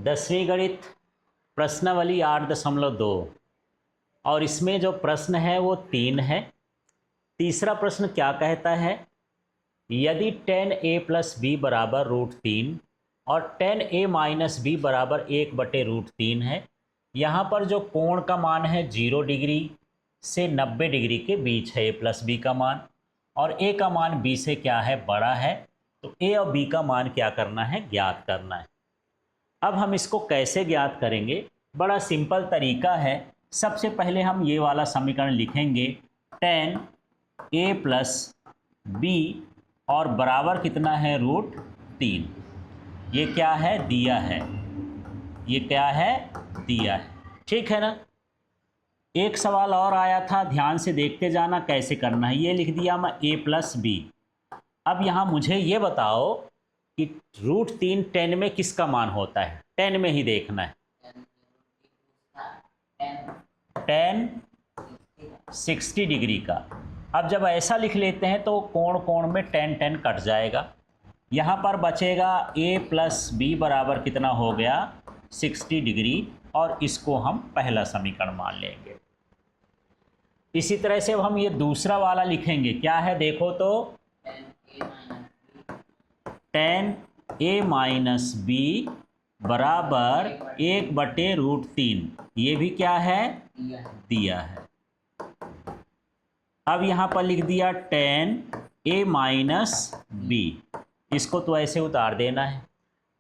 10वीं गणित प्रश्नावली 8.2 और इसमें जो प्रश्न है वो 3 है। तीसरा प्रश्न क्या कहता है, यदि tan a + b बराबर √3 और tan a - b बराबर 1/√3 है, यहाँ पर जो कोण का मान है 0 डिग्री से 90 डिग्री के बीच है a + b का मान, और a का मान b से क्या है, बड़ा है, तो a और b का मान क्या करना है, ज्ञात करना है। अब हम इसको कैसे ज्ञात करेंगे, बड़ा सिंपल तरीका है। सबसे पहले हम ये वाला समीकरण लिखेंगे, tan a + b और बराबर कितना है, √3। ये क्या है, दिया है, ये क्या है, दिया है, ठीक है ना। एक सवाल और आया था, ध्यान से देखते जाना कैसे करना है। ये लिख दिया मैं a + b। अब यहाँ मुझे ये बताओ कि √3 tan में किसका मान होता है, tan में ही देखना है। tan 60 डिग्री का। अब जब ऐसा लिख लेते हैं तो कोण में tan कट जाएगा। यहाँ पर बचेगा a + b बराबर कितना हो गया, 60 डिग्री, और इसको हम पहला समीकरण मान लेंगे। इसी तरह से अब हम ये दूसरा वाला लिखेंगे, क्या है देखो तो, tan a - b बराबर 1/√3। ये भी क्या है, दिया है। अब यहाँ पर लिख दिया tan a - b, इसको तो ऐसे उतार देना है।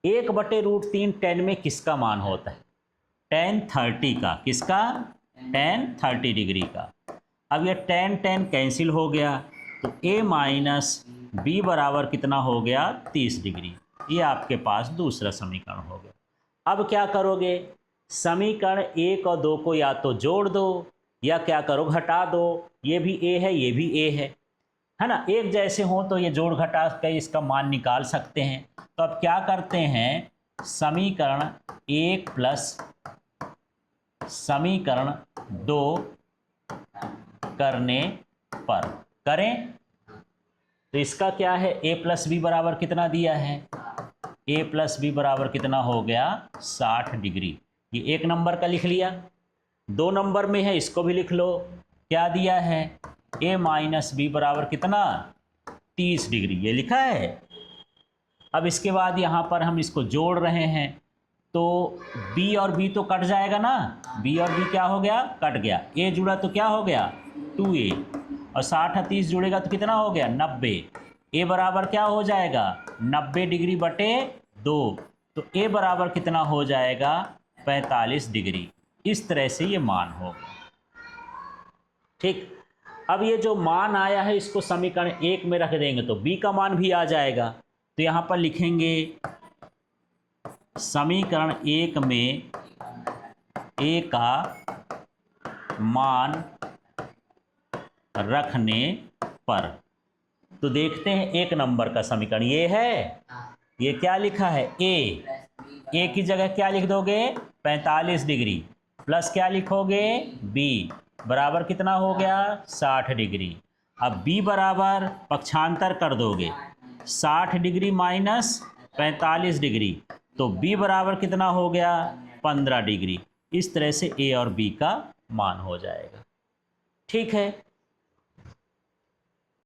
1/√3 tan में किसका मान होता है, tan 30 का। किसका, tan 30 डिग्री का। अब ये tan कैंसिल हो गया, तो a - b बराबर कितना हो गया, 30 डिग्री। ये आपके पास दूसरा समीकरण हो गया। अब क्या करोगे, समीकरण 1 और 2 को या तो जोड़ दो या क्या करो, घटा दो। ये भी a है, ये भी a है ना, एक जैसे हो तो ये जोड़ घटा कर इसका मान निकाल सकते हैं। तो अब क्या करते हैं, समीकरण 1 + समीकरण 2 करने पर करें तो इसका क्या है, a + b बराबर कितना दिया है, a + b बराबर कितना हो गया, 60 डिग्री। ये एक नंबर का लिख लिया। 2 नंबर में है, इसको भी लिख लो, क्या दिया है, a - b बराबर कितना, 30 डिग्री, ये लिखा है। अब इसके बाद यहाँ पर हम इसको जोड़ रहे हैं, तो b और b तो कट जाएगा ना, b और b क्या हो गया, कट गया। a जुड़ा तो क्या हो गया, 2a, और 60 और 30 जुड़ेगा तो कितना हो गया, 90। a बराबर क्या हो जाएगा, 90 डिग्री बटे 2, तो a बराबर कितना हो जाएगा, 45 डिग्री। इस तरह से ये मान होगा, ठीक। अब ये जो मान आया है इसको समीकरण 1 में रख देंगे तो b का मान भी आ जाएगा। तो यहाँ पर लिखेंगे, समीकरण 1 में a का मान रखने पर, तो देखते हैं 1 नंबर का समीकरण ये है, ये क्या लिखा है, a की जगह क्या लिख दोगे, 45 डिग्री, प्लस क्या लिखोगे, b बराबर कितना हो गया, 60 डिग्री। अब b बराबर पक्षांतर कर दोगे, 60 डिग्री माइनस 45 डिग्री, तो b बराबर कितना हो गया, 15 डिग्री। इस तरह से a और b का मान हो जाएगा, ठीक है।